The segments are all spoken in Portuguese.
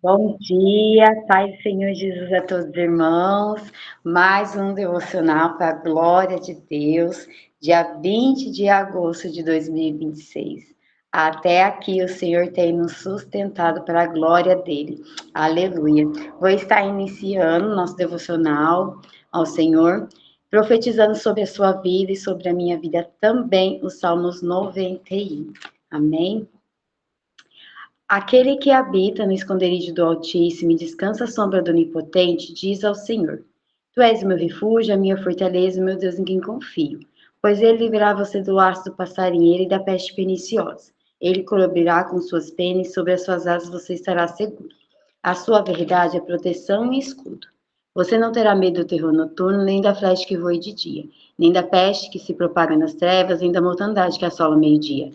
Bom dia, Pai do Senhor Jesus a todos os irmãos. Mais um devocional para a glória de Deus, dia 20 de agosto de 2026. Até aqui o Senhor tem nos sustentado para a glória dele. Aleluia. Vou estar iniciando nosso devocional ao Senhor, profetizando sobre a sua vida e sobre a minha vida também, os Salmos 91. Amém? Aquele que habita no esconderijo do Altíssimo e descansa à sombra do Onipotente, diz ao Senhor: Tu és o meu refúgio, a minha fortaleza, o meu Deus em quem confio. Pois ele livrará você do laço do passarinheiro e da peste perniciosa. Ele cobrirá com suas penas e sobre as suas asas você estará seguro. A sua verdade é proteção e escudo. Você não terá medo do terror noturno, nem da flecha que voe de dia, nem da peste que se propaga nas trevas, nem da mortandade que assola ao meio-dia.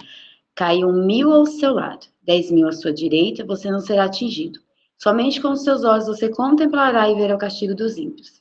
Caiam 1.000 ao seu lado, 10.000 à sua direita, você não será atingido. Somente com os seus olhos você contemplará e verá o castigo dos ímpios.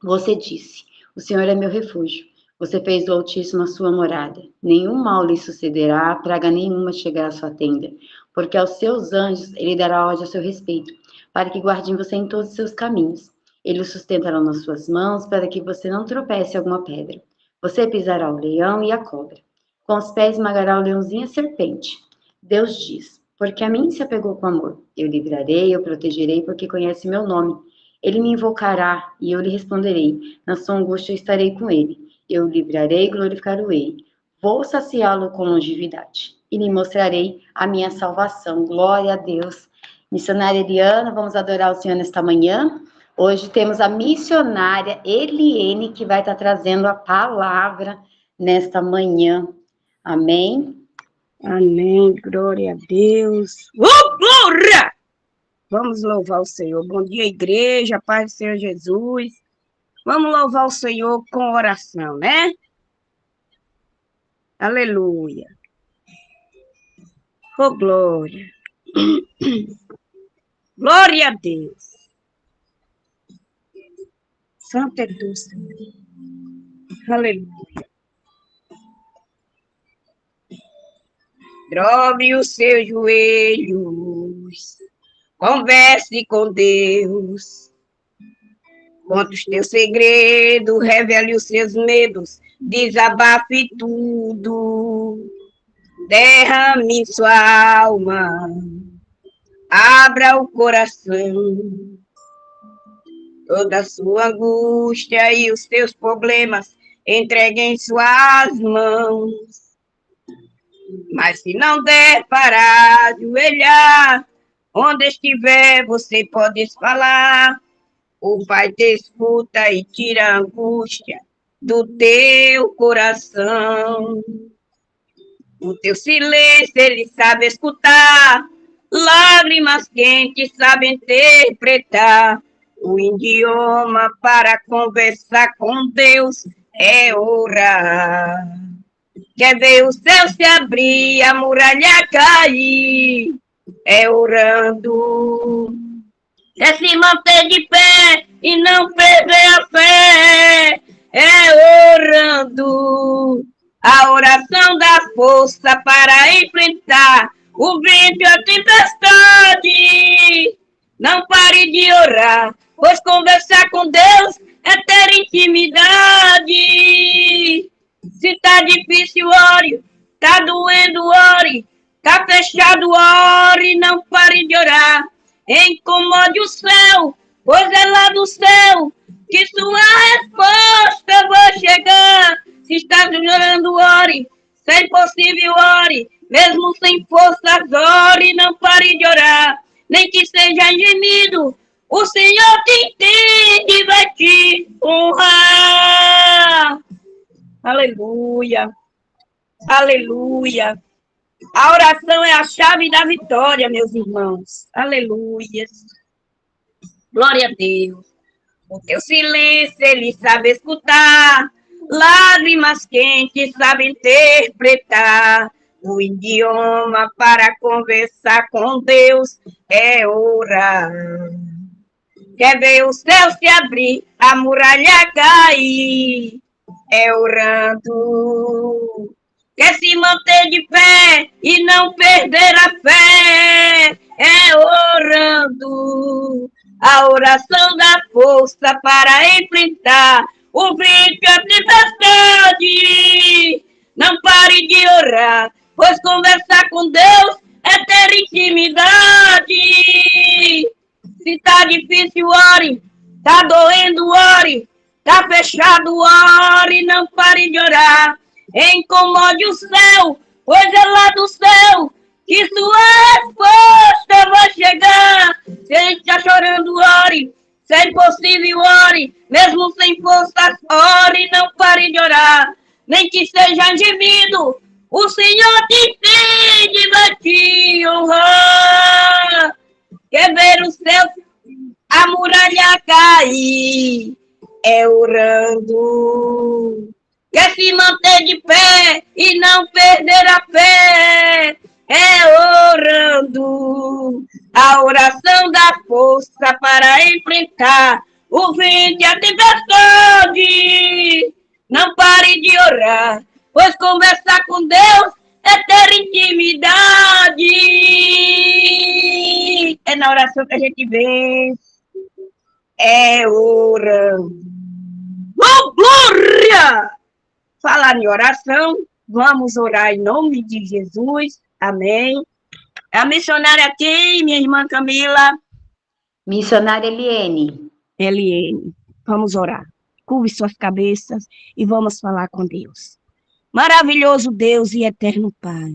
Você disse: O Senhor é meu refúgio. Você fez do Altíssimo a sua morada. Nenhum mal lhe sucederá, praga nenhuma chegará à sua tenda. Porque aos seus anjos ele dará ordem a seu respeito, para que guardem você em todos os seus caminhos. Ele o sustentará nas suas mãos, para que você não tropece em alguma pedra. Você pisará o leão e a cobra. Com os pés esmagará o leãozinho e a serpente. Deus diz: Porque a mim se apegou com amor. Eu livrarei, eu protegerei, porque conhece meu nome. Ele me invocará e eu lhe responderei. Na sua angústia eu estarei com ele. Eu o livrarei e glorificarei. Vou saciá-lo com longevidade e lhe mostrarei a minha salvação. Glória a Deus. Missionária Eliana, vamos adorar o Senhor nesta manhã. Hoje temos a missionária Eliene que vai estar trazendo a palavra nesta manhã. Amém? Amém, glória a Deus. Glória! Vamos louvar o Senhor. Bom dia, igreja, paz do Senhor Jesus. Vamos louvar o Senhor com oração, né? Aleluia. Oh, glória. Glória a Deus. Santo é tu, Senhor. Aleluia. Dobre os seus joelhos. Converse com Deus. Conte os teus segredos, revele os seus medos, desabafe tudo. Derrame em sua alma, abra o coração. Toda a sua angústia e os teus problemas entregue em suas mãos. Mas se não der para ajoelhar, onde estiver você pode falar. O Pai te escuta e tira a angústia do teu coração. O teu silêncio ele sabe escutar, lágrimas quentes sabe interpretar. O idioma para conversar com Deus é orar. Quer ver o céu se abrir, a muralha cair, é orando. É se manter de pé e não perder a fé, é orando. A oração dá força para enfrentar o vento e a tempestade. Não pare de orar, pois conversar com Deus é ter intimidade. Se tá difícil, ore. Tá doendo, ore. Tá fechado, ore. Não pare de orar. Incomode o céu, pois é lá do céu que sua resposta vai chegar. Se está chorando, ore. Se é impossível, ore. Mesmo sem forças, ore. Não pare de orar. Nem que seja gemido, o Senhor te entende e vai te honrar. Aleluia. Aleluia. A oração é a chave da vitória, meus irmãos. Aleluia. Glória a Deus. O teu silêncio ele sabe escutar. Lágrimas quentes sabe interpretar. O idioma para conversar com Deus é orar. Quer ver o céu se abrir, a muralha cair, é orando. Quer se manter de pé e não perder a fé, é orando. A oração dá força para enfrentar o frio e a tempestade. Não pare de orar, pois conversar com Deus é ter intimidade. Se tá difícil, ore. Tá doendo, ore. Tá fechado, ore. Não pare de orar. Incomode o céu, pois é lá do céu que sua resposta vai chegar. Se a gente tá chorando, ore. Se é impossível, ore. Mesmo sem forças, ore. Não pare de orar. Nem que seja gemido, o Senhor te entende e vai te honrar. Quer ver o céu, a muralha cair, é orando. Quer se manter de pé e não perder a fé, é orando. A oração dá força para enfrentar o vento e a tempestade. Não pare de orar, pois conversar com Deus é ter intimidade. É na oração que a gente vence. É orando. Oh, glória! Falar em oração, vamos orar em nome de Jesus. Amém. A missionária aqui, minha irmã Camila. Missionária Eliene. Eliene. Vamos orar. Curve suas cabeças e vamos falar com Deus. Maravilhoso Deus e eterno Pai.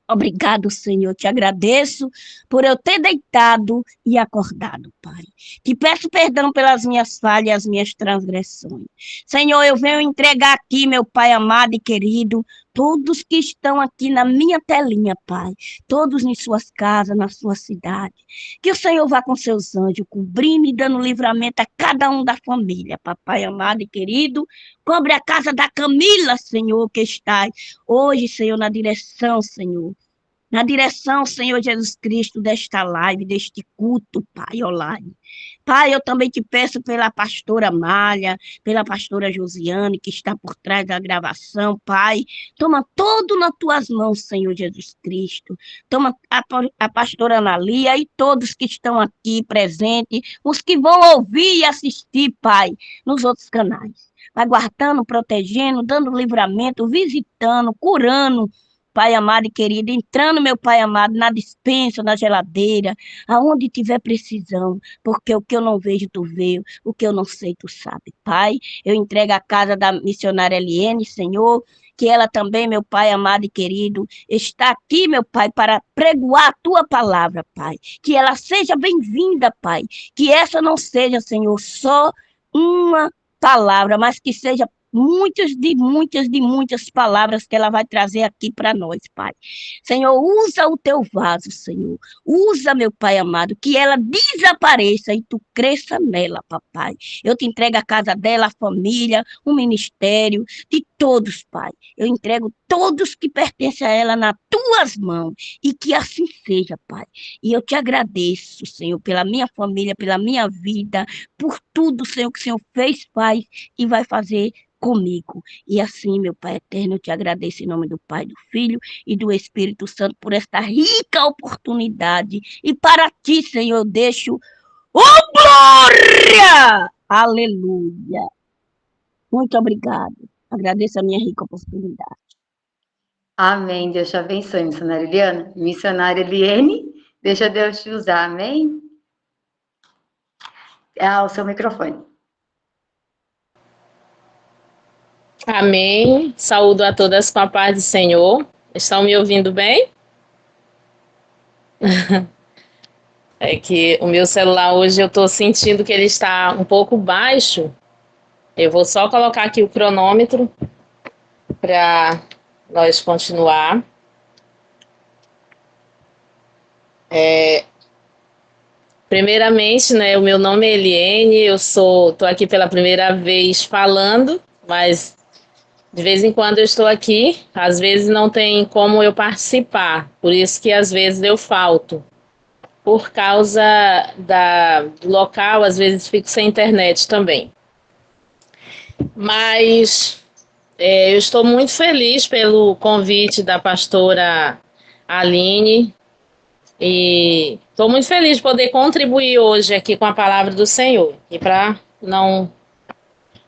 Obrigado, Senhor. Te agradeço por eu ter deitado e acordado, Pai. Te peço perdão pelas minhas falhas, minhas transgressões. Senhor, eu venho entregar aqui, meu Pai amado e querido, todos que estão aqui na minha telinha, Pai. Todos em suas casas, na sua cidade. Que o Senhor vá com seus anjos, cobrindo e dando livramento a cada um da família, Papai amado e querido. Cobre a casa da Camila, Senhor, que está hoje, Senhor, na direção, Senhor. Na direção, Senhor Jesus Cristo, desta live, deste culto, Pai, online. Pai, eu também te peço pela pastora Malha, pela pastora Josiane, que está por trás da gravação, Pai. Toma tudo nas tuas mãos, Senhor Jesus Cristo. Toma a pastora Analia e todos que estão aqui presentes, os que vão ouvir e assistir, Pai, nos outros canais. Vai guardando, protegendo, dando livramento, visitando, curando, Pai amado e querido, entrando, meu Pai amado, na despensa, na geladeira, aonde tiver precisão, porque o que eu não vejo, tu vê, o que eu não sei, tu sabe. Pai, eu entrego a casa da missionária Eliene, Senhor, que ela também, meu Pai amado e querido, está aqui, meu Pai, para pregoar a tua palavra, Pai. Que ela seja bem-vinda, Pai. Que essa não seja, Senhor, só uma palavra, mas que seja muitas palavras que ela vai trazer aqui para nós, Pai. Senhor, usa o teu vaso, Senhor. Usa, meu Pai amado, que ela desapareça e tu cresça nela, papai. Eu te entrego a casa dela, a família, o ministério, de todos, Pai. Eu entrego todos que pertencem a ela nas tuas mãos e que assim seja, Pai. E eu te agradeço, Senhor, pela minha família, pela minha vida, por tudo, Senhor, que o Senhor fez, Pai, e vai fazer comigo. E assim, meu Pai eterno, eu te agradeço em nome do Pai, do Filho e do Espírito Santo por esta rica oportunidade. E para ti, Senhor, eu deixo glória! Aleluia! Muito obrigado. Agradeço a minha rica oportunidade. Amém. Deus te abençoe, missionária Eliana. Missionária Eliene, deixa Deus te usar. Amém? O seu microfone. Amém. Saúdo a todas com a paz do Senhor. Estão me ouvindo bem? É que o meu celular hoje eu estou sentindo que ele está um pouco baixo. Eu vou só colocar aqui o cronômetro para nós continuar. Primeiramente, né, o meu nome é Eliene, eu estou aqui pela primeira vez falando, mas de vez em quando eu estou aqui, às vezes não tem como eu participar, por isso que às vezes eu falto. Por causa do local, às vezes fico sem internet também. Mas eu estou muito feliz pelo convite da pastora Aline. E estou muito feliz de poder contribuir hoje aqui com a palavra do Senhor. E para não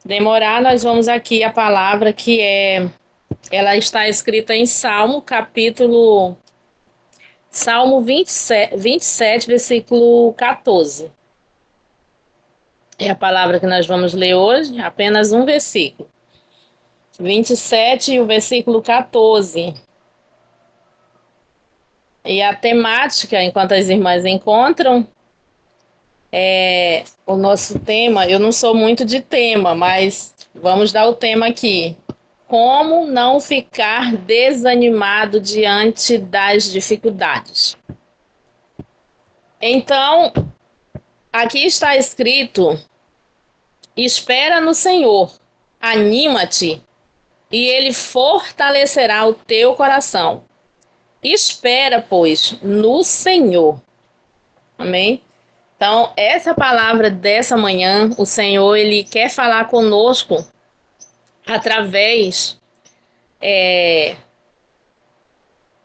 demorar, nós vamos aqui a palavra ela está escrita em Salmo 27, versículo 14. É a palavra que nós vamos ler hoje, apenas um versículo. 27 e o versículo 14. E a temática, enquanto as irmãs encontram, o nosso tema. Eu não sou muito de tema, mas vamos dar o tema aqui. Como não ficar desanimado diante das dificuldades? Então, aqui está escrito: espera no Senhor, anima-te, e Ele fortalecerá o teu coração. Espera, pois, no Senhor. Amém? Então, essa palavra dessa manhã, o Senhor, Ele quer falar conosco através...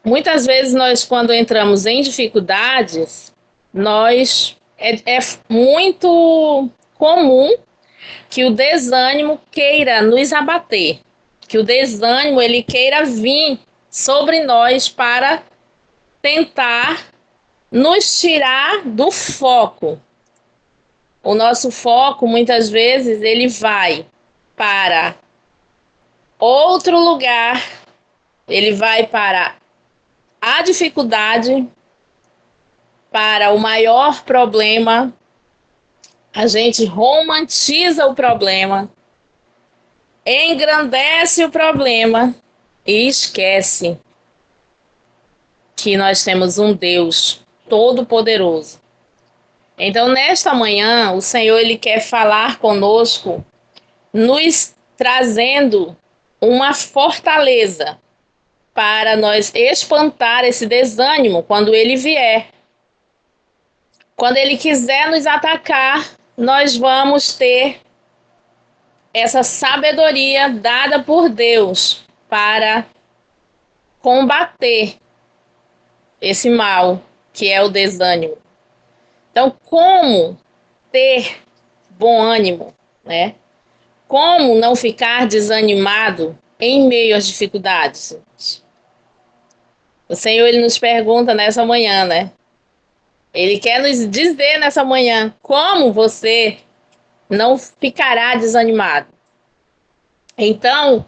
muitas vezes nós, quando entramos em dificuldades, é muito comum que o desânimo queira nos abater, que o desânimo ele queira vir sobre nós para tentar nos tirar do foco. O nosso foco, muitas vezes, ele vai para outro lugar, ele vai para a dificuldade, para o maior problema. A gente romantiza o problema, engrandece o problema e esquece que nós temos um Deus todo-poderoso. Então, nesta manhã, o Senhor ele quer falar conosco, nos trazendo uma fortaleza para nós espantar esse desânimo quando ele vier. Quando ele quiser nos atacar, nós vamos ter essa sabedoria dada por Deus para combater esse mal que é o desânimo. Então, como ter bom ânimo, né? Como não ficar desanimado em meio às dificuldades? O Senhor ele nos pergunta nessa manhã, né? Ele quer nos dizer nessa manhã como você não ficará desanimado. Então,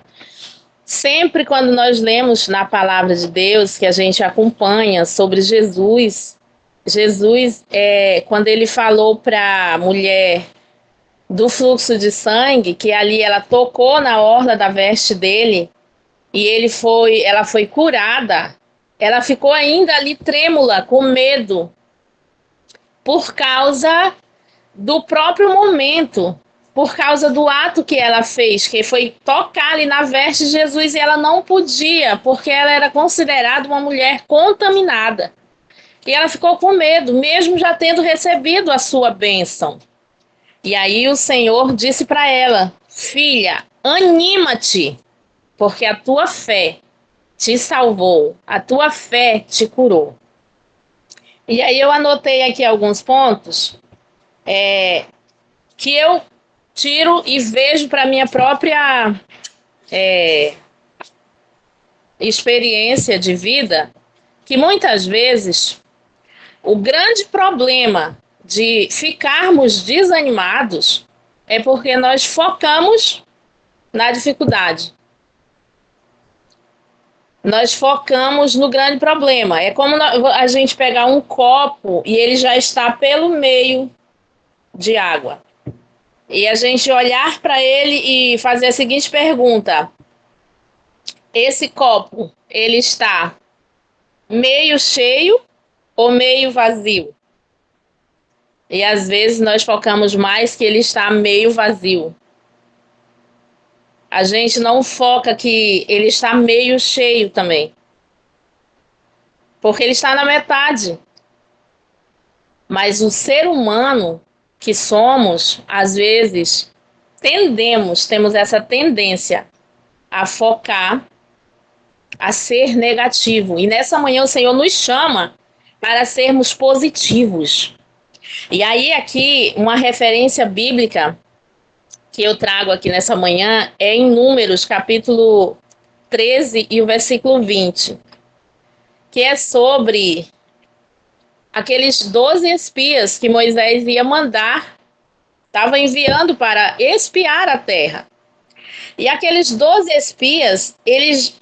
sempre quando nós lemos na palavra de Deus, que a gente acompanha sobre Jesus, quando ele falou para a mulher do fluxo de sangue, que ali ela tocou na orla da veste dele, e ela foi curada, ela ficou ainda ali trêmula, com medo, por causa do próprio momento, por causa do ato que ela fez, que foi tocar ali na veste de Jesus, e ela não podia, porque ela era considerada uma mulher contaminada. E ela ficou com medo, mesmo já tendo recebido a sua bênção. E aí o Senhor disse para ela: filha, anima-te, porque a tua fé te salvou, a tua fé te curou. E aí eu anotei aqui alguns pontos que eu tiro e vejo para minha própria experiência de vida, que muitas vezes o grande problema de ficarmos desanimados é porque nós focamos na dificuldade. Nós focamos no grande problema. É como a gente pegar um copo e ele já está pelo meio de água. E a gente olhar para ele e fazer a seguinte pergunta: esse copo, ele está meio cheio ou meio vazio? E às vezes nós focamos mais que ele está meio vazio. A gente não foca que ele está meio cheio também, porque ele está na metade. Mas o ser humano que somos, às vezes, temos essa tendência a focar, a ser negativo. E nessa manhã o Senhor nos chama para sermos positivos. E aí aqui, uma referência bíblica que eu trago aqui nessa manhã é em Números, capítulo 13 e o versículo 20, que é sobre aqueles 12 espias que Moisés ia mandar, estava enviando para espiar a terra. E aqueles 12 espias, eles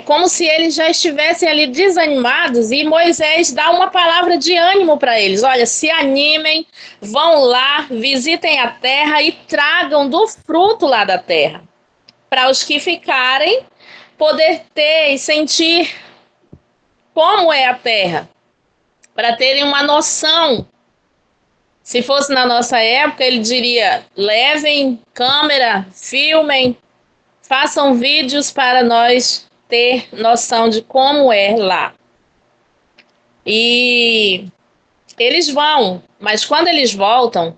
como se eles já estivessem ali desanimados, e Moisés dá uma palavra de ânimo para eles. Olha, se animem, vão lá, visitem a terra e tragam do fruto lá da terra, para os que ficarem poder ter e sentir como é a terra, para terem uma noção. Se fosse na nossa época, ele diria: levem câmera, filmem, façam vídeos para nós ter noção de como é lá. E eles vão, mas quando eles voltam,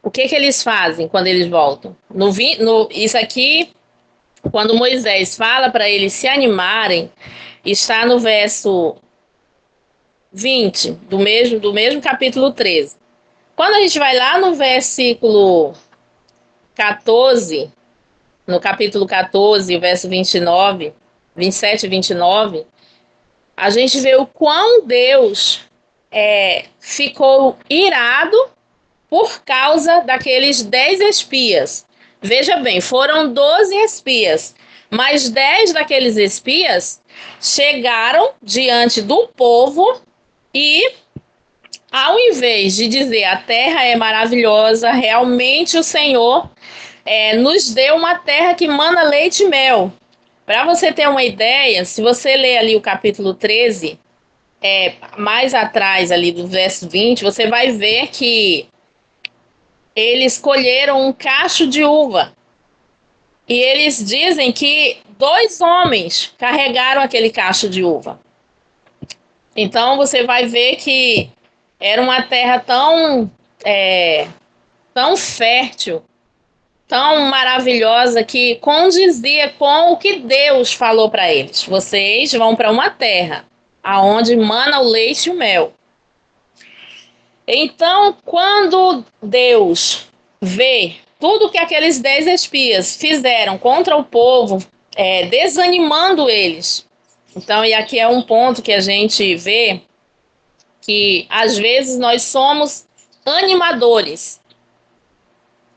o que eles fazem quando eles voltam? Isso aqui, quando Moisés fala para eles se animarem, está no verso 20, do mesmo capítulo 13. Quando a gente vai lá no versículo 14, no capítulo 14, verso 27 e 29, a gente vê o quão Deus ficou irado por causa daqueles 10 espias. Veja bem, foram 12 espias, mas 10 daqueles espias chegaram diante do povo e, ao invés de dizer a terra é maravilhosa, realmente o Senhor nos deu uma terra que mana leite e mel. Para você ter uma ideia, se você ler ali o capítulo 13, mais atrás ali do verso 20, você vai ver que eles colheram um cacho de uva. E eles dizem que 2 homens carregaram aquele cacho de uva. Então você vai ver que era uma terra tão fértil, tão maravilhosa, que condizia com o que Deus falou para eles. Vocês vão para uma terra aonde mana o leite e o mel. Então, quando Deus vê tudo que aqueles 10 espias fizeram contra o povo, desanimando eles. Então, e aqui é um ponto que a gente vê que às vezes nós somos animadores,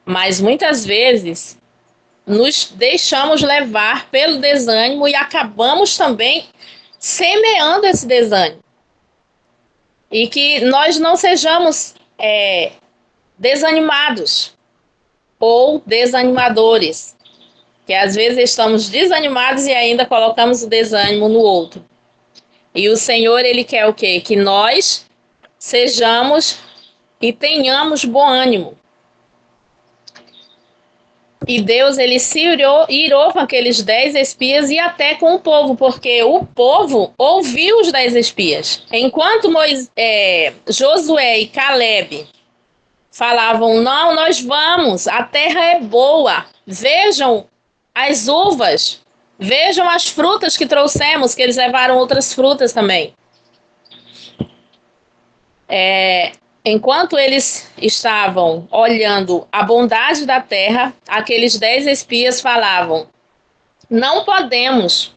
mas muitas vezes nos deixamos levar pelo desânimo e acabamos também semeando esse desânimo. E que nós não sejamos desanimados ou desanimadores, que às vezes estamos desanimados e ainda colocamos o desânimo no outro. E o Senhor, Ele quer o quê? Que nós sejamos e tenhamos bom ânimo. E Deus, ele se irou com aqueles 10 espias e até com o povo, porque o povo ouviu os 10 espias. Enquanto Josué e Caleb falavam: não, nós vamos, a terra é boa, vejam as uvas, vejam as frutas que trouxemos, que eles levaram outras frutas também. Enquanto eles estavam olhando a bondade da terra, aqueles 10 espias falavam: não podemos,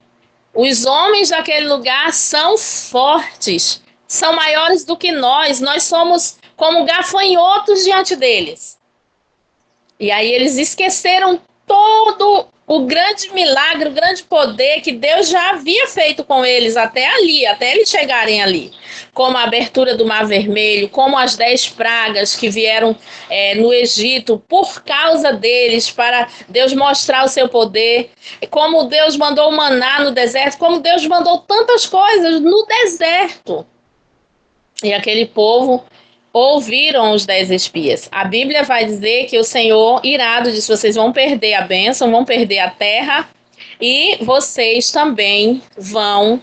os homens daquele lugar são fortes, são maiores do que nós somos como gafanhotos diante deles. E aí eles esqueceram todo o grande milagre, o grande poder que Deus já havia feito com eles até eles chegarem ali. Como a abertura do Mar Vermelho, como as 10 pragas que vieram no Egito por causa deles, para Deus mostrar o seu poder, como Deus mandou o maná no deserto, como Deus mandou tantas coisas no deserto. E aquele povo ouviram os 10 espias. A Bíblia vai dizer que o Senhor, irado, disse: vocês vão perder a bênção, vão perder a terra, e vocês também vão.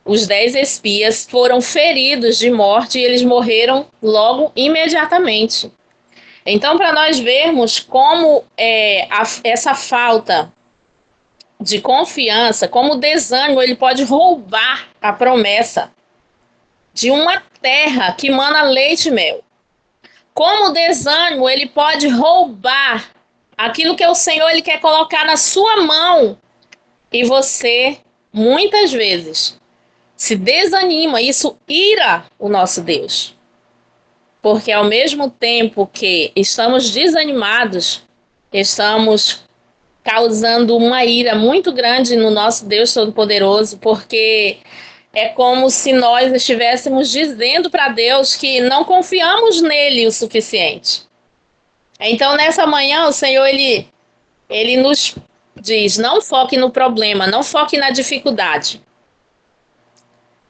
Os 10 espias foram feridos de morte e eles morreram logo, imediatamente. Então, para nós vermos como essa falta de confiança, como o desânimo, ele pode roubar a promessa de uma terra que mana leite e mel. Como o desânimo, ele pode roubar aquilo que o Senhor ele quer colocar na sua mão. E você, muitas vezes, se desanima. Isso ira o nosso Deus. Porque ao mesmo tempo que estamos desanimados, estamos causando uma ira muito grande no nosso Deus Todo-Poderoso, porque é como se nós estivéssemos dizendo para Deus que não confiamos nele o suficiente. Então, nessa manhã, o Senhor, ele nos diz, não foque no problema, não foque na dificuldade.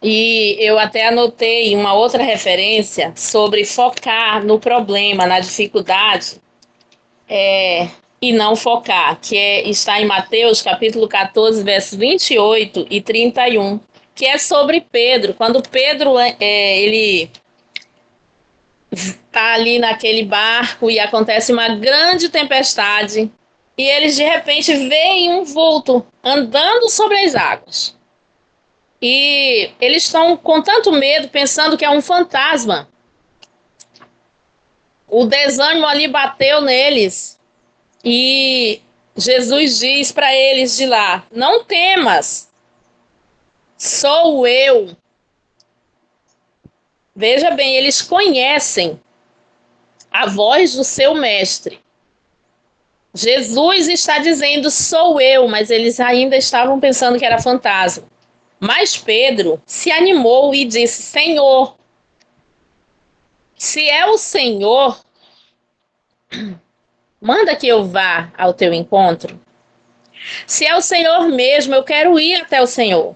E eu até anotei uma outra referência sobre focar no problema, na dificuldade, e não focar, que está em Mateus, capítulo 14, versos 28 e 31, que é sobre Pedro. Quando Pedro, ele está ali naquele barco e acontece uma grande tempestade, e eles de repente veem um vulto andando sobre as águas. E eles estão com tanto medo, pensando que é um fantasma. O desânimo ali bateu neles. E Jesus diz para eles de lá, não temas, sou eu. Veja bem, eles conhecem a voz do seu mestre. Jesus está dizendo, sou eu, mas eles ainda estavam pensando que era fantasma. Mas Pedro se animou e disse, Senhor, se é o Senhor, manda que eu vá ao teu encontro. Se é o Senhor mesmo, eu quero ir até o Senhor.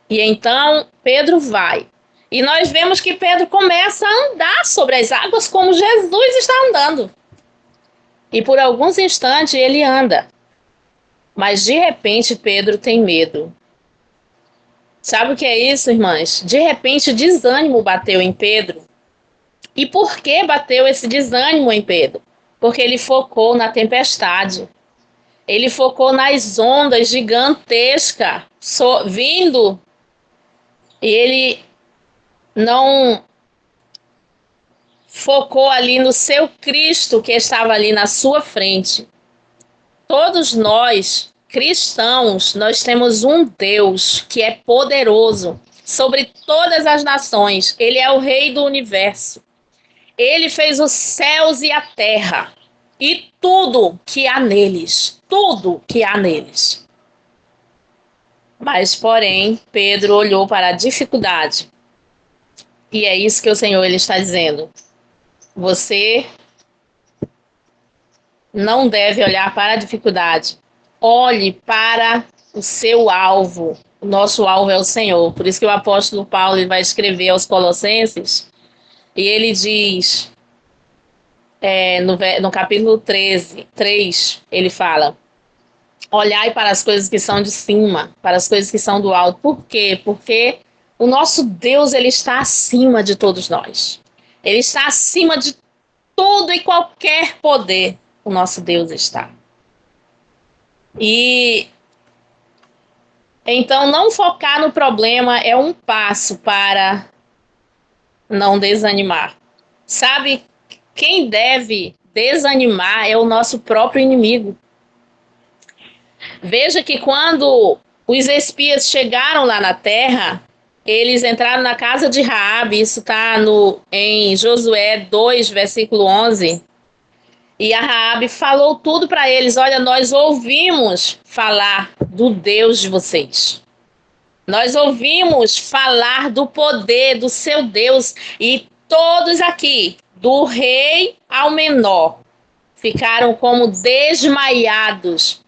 E então Pedro vai. E nós vemos que Pedro começa a andar sobre as águas como Jesus está andando. E por alguns instantes ele anda. Mas de repente Pedro tem medo. Sabe o que é isso, irmãs? De repente o desânimo bateu em Pedro. E por que bateu esse desânimo em Pedro? Porque ele focou na tempestade. Ele focou nas ondas gigantescas vindo. E ele não focou ali no seu Cristo que estava ali na sua frente. Todos nós, cristãos, nós temos um Deus que é poderoso sobre todas as nações. Ele é o Rei do universo. Ele fez os céus e a terra e tudo que há neles. Tudo que há neles. Mas, porém, Pedro olhou para a dificuldade. E é isso que o Senhor ele está dizendo. Você não deve olhar para a dificuldade. Olhe para o seu alvo. O nosso alvo é o Senhor. Por isso que o apóstolo Paulo ele vai escrever aos Colossenses. E ele diz, no capítulo 3, ele fala, olhai para as coisas que são de cima, para as coisas que são do alto. Por quê? Porque o nosso Deus ele está acima de todos nós. Ele está acima de todo e qualquer poder. O nosso Deus está. E então não focar no problema é um passo para não desanimar. Sabe, quem deve desanimar é o nosso próprio inimigo. Veja que quando os espias chegaram lá na terra, eles entraram na casa de Raabe, isso está em Josué 2, versículo 11. E a Raabe falou tudo para eles, olha, nós ouvimos falar do Deus de vocês. Nós ouvimos falar do poder do seu Deus e todos aqui, do rei ao menor, ficaram como desmaiados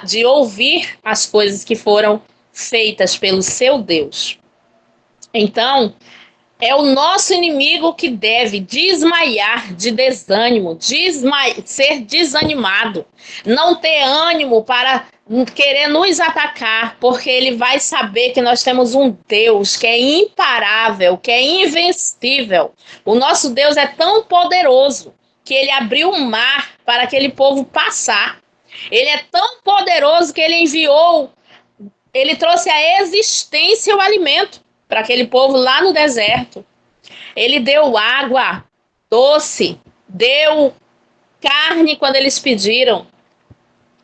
de ouvir as coisas que foram feitas pelo seu Deus. Então, é o nosso inimigo que deve desmaiar de desânimo, ser desanimado, não ter ânimo para querer nos atacar, porque ele vai saber que nós temos um Deus que é imparável, que é invencível. O nosso Deus é tão poderoso que ele abriu o mar para aquele povo passar. Ele é tão poderoso que ele enviou, ele trouxe à existência o alimento para aquele povo lá no deserto. Ele deu água doce, deu carne quando eles pediram,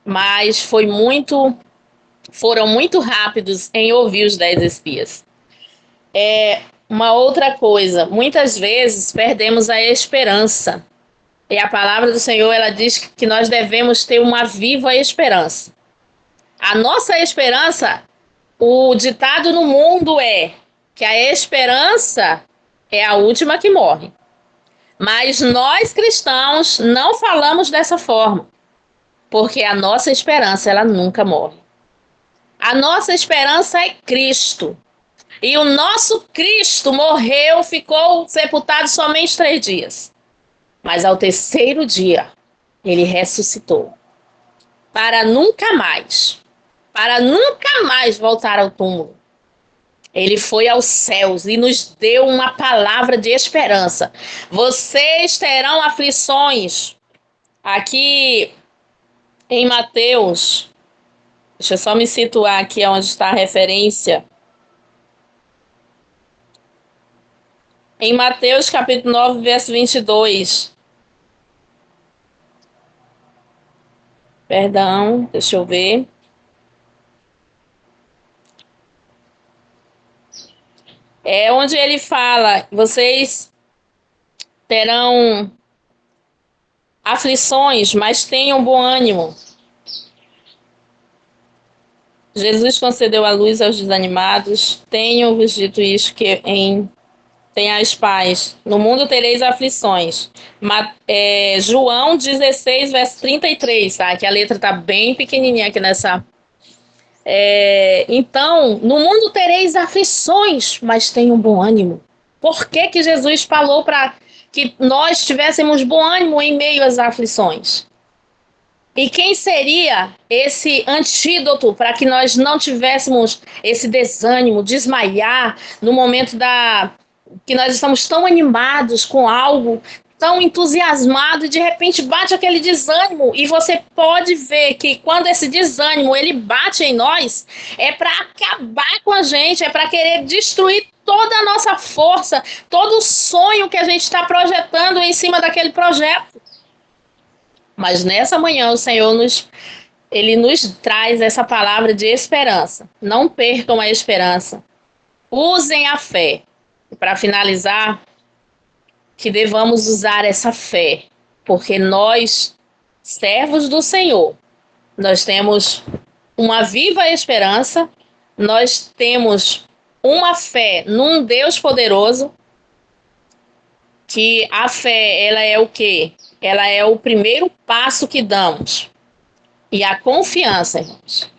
mas foram muito rápidos em ouvir os 10 espias. Uma outra coisa, muitas vezes perdemos a esperança. E a palavra do Senhor, ela diz que nós devemos ter uma viva esperança. A nossa esperança, o ditado no mundo é que a esperança é a última que morre. Mas nós cristãos não falamos dessa forma, porque a nossa esperança, ela nunca morre. A nossa esperança é Cristo. E o nosso Cristo morreu, ficou sepultado somente 3 dias. Mas ao 3º dia, ele ressuscitou. Para nunca mais voltar ao túmulo. Ele foi aos céus e nos deu uma palavra de esperança. Vocês terão aflições. Aqui em Mateus, deixa eu só me situar aqui onde está a referência. Em Mateus capítulo 9, verso 22. Perdão, deixa eu ver. É onde ele fala, vocês terão aflições, mas tenham bom ânimo. Jesus concedeu a luz aos desanimados. Tenho-vos dito isto, que tenhais paz. No mundo tereis aflições. João 16, verso 33, tá? Que a letra tá bem pequenininha aqui nessa. Então, no mundo tereis aflições, mas tenham bom ânimo. Por que Jesus falou para que nós tivéssemos bom ânimo em meio às aflições? E quem seria esse antídoto para que nós não tivéssemos esse desânimo, desmaiar no momento que nós estamos tão animados com algo, tão entusiasmado, e de repente bate aquele desânimo, e você pode ver que quando esse desânimo ele bate em nós, é para acabar com a gente, é para querer destruir toda a nossa força, todo o sonho que a gente está projetando em cima daquele projeto. Mas nessa manhã o Senhor ele nos traz essa palavra de esperança. Não percam a esperança. Usem a fé. E para finalizar, que devamos usar essa fé, porque nós, servos do Senhor, nós temos uma viva esperança, nós temos uma fé num Deus poderoso, que a fé, ela é o quê? Ela é o primeiro passo que damos. E a confiança, irmãos,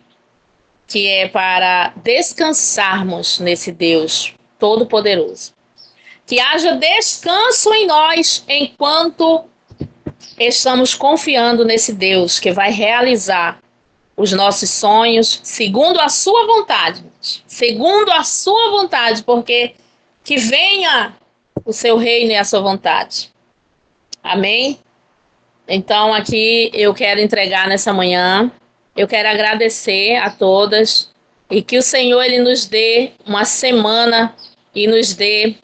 que é para descansarmos nesse Deus Todo-Poderoso. Que haja descanso em nós enquanto estamos confiando nesse Deus que vai realizar os nossos sonhos segundo a sua vontade. Irmãos. Segundo a sua vontade, porque que venha o seu reino e a sua vontade. Amém? Então, aqui eu quero entregar nessa manhã, eu quero agradecer a todas e que o Senhor ele nos dê uma semana e nos dê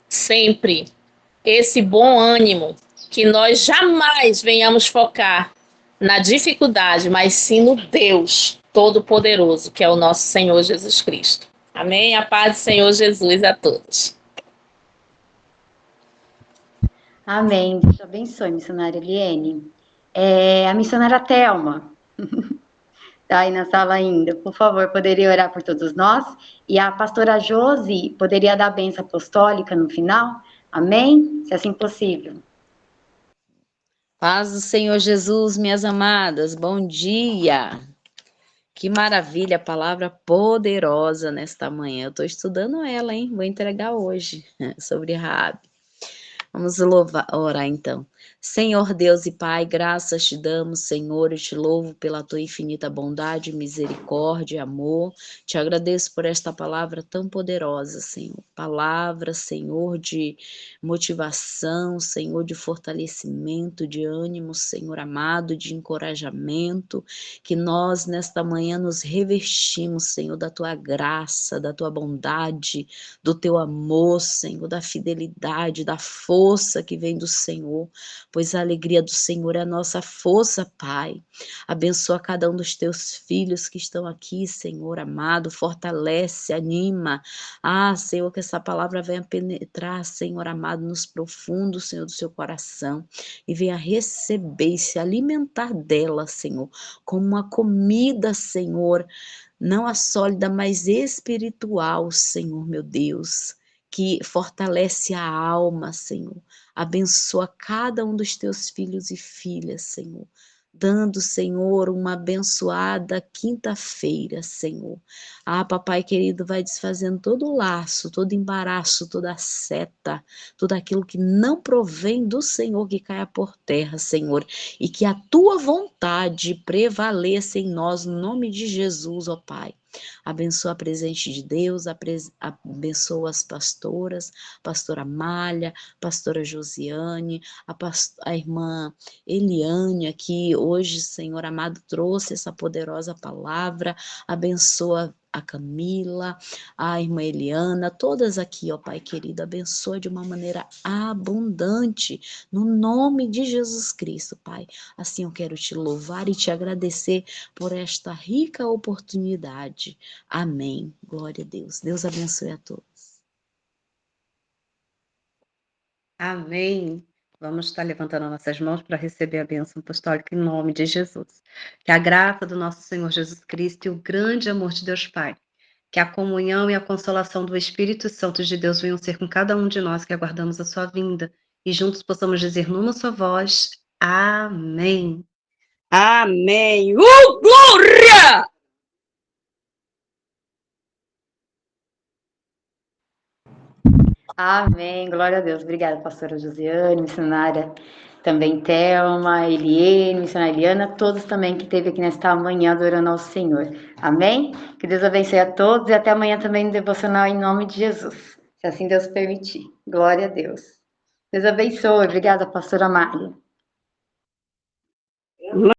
sempre esse bom ânimo, que nós jamais venhamos focar na dificuldade, mas sim no Deus Todo-Poderoso, que é o nosso Senhor Jesus Cristo. Amém? A paz do Senhor Jesus a todos. Amém. Deus te abençoe, missionária Eliene. A missionária Thelma está aí na sala ainda. Por favor, poderia orar por todos nós? E a pastora Josi poderia dar a bênção apostólica no final? Amém? Se assim possível. Paz do Senhor Jesus, minhas amadas. Bom dia. Que maravilha, palavra poderosa nesta manhã. Eu estou estudando ela, hein? Vou entregar hoje sobre Raabe. Vamos orar então. Senhor Deus e Pai, graças te damos, Senhor, e te louvo pela tua infinita bondade, misericórdia e amor. Te agradeço por esta palavra tão poderosa, Senhor. Palavra, Senhor, de motivação, Senhor, de fortalecimento, de ânimo, Senhor amado, de encorajamento, que nós nesta manhã nos revestimos, Senhor, da tua graça, da tua bondade, do teu amor, Senhor, da fidelidade, da força que vem do Senhor, pois a alegria do Senhor é a nossa força, Pai. Abençoa cada um dos teus filhos que estão aqui, Senhor amado, fortalece, anima. Senhor, que essa palavra venha penetrar, Senhor amado, nos profundos, Senhor, do seu coração, e venha receber e se alimentar dela, Senhor, como uma comida, Senhor, não a sólida, mas espiritual, Senhor, meu Deus, que fortalece a alma, Senhor. Abençoa cada um dos teus filhos e filhas, Senhor, dando, Senhor, uma abençoada quinta-feira, Senhor. Papai querido, vai desfazendo todo o laço, todo embaraço, toda seta, tudo aquilo que não provém do Senhor que caia por terra, Senhor, e que a tua vontade prevaleça em nós, no nome de Jesus, ó Pai. Abençoa a presente de Deus, abençoa as pastoras, pastora Amália, pastora Josiane, a irmã Eliane aqui hoje, Senhor amado, trouxe essa poderosa palavra. Abençoa a Camila, a irmã Eliana, todas aqui, ó Pai querido, abençoa de uma maneira abundante, no nome de Jesus Cristo, Pai. Assim eu quero te louvar e te agradecer por esta rica oportunidade. Amém. Glória a Deus. Deus abençoe a todos. Amém. Vamos estar levantando nossas mãos para receber a bênção apostólica em nome de Jesus. Que a graça do nosso Senhor Jesus Cristo e o grande amor de Deus Pai, que a comunhão e a consolação do Espírito Santo de Deus venham ser com cada um de nós que aguardamos a sua vinda e juntos possamos dizer numa só voz, amém. Amém. Glória! Amém, glória a Deus. Obrigada, pastora Josiane, missionária também Thelma, Eliene, missionária Eliana, todos também que esteve aqui nesta manhã adorando ao Senhor. Amém? Que Deus abençoe a todos e até amanhã também no devocional em nome de Jesus. Se assim Deus permitir. Glória a Deus. Deus abençoe. Obrigada, pastora Mária.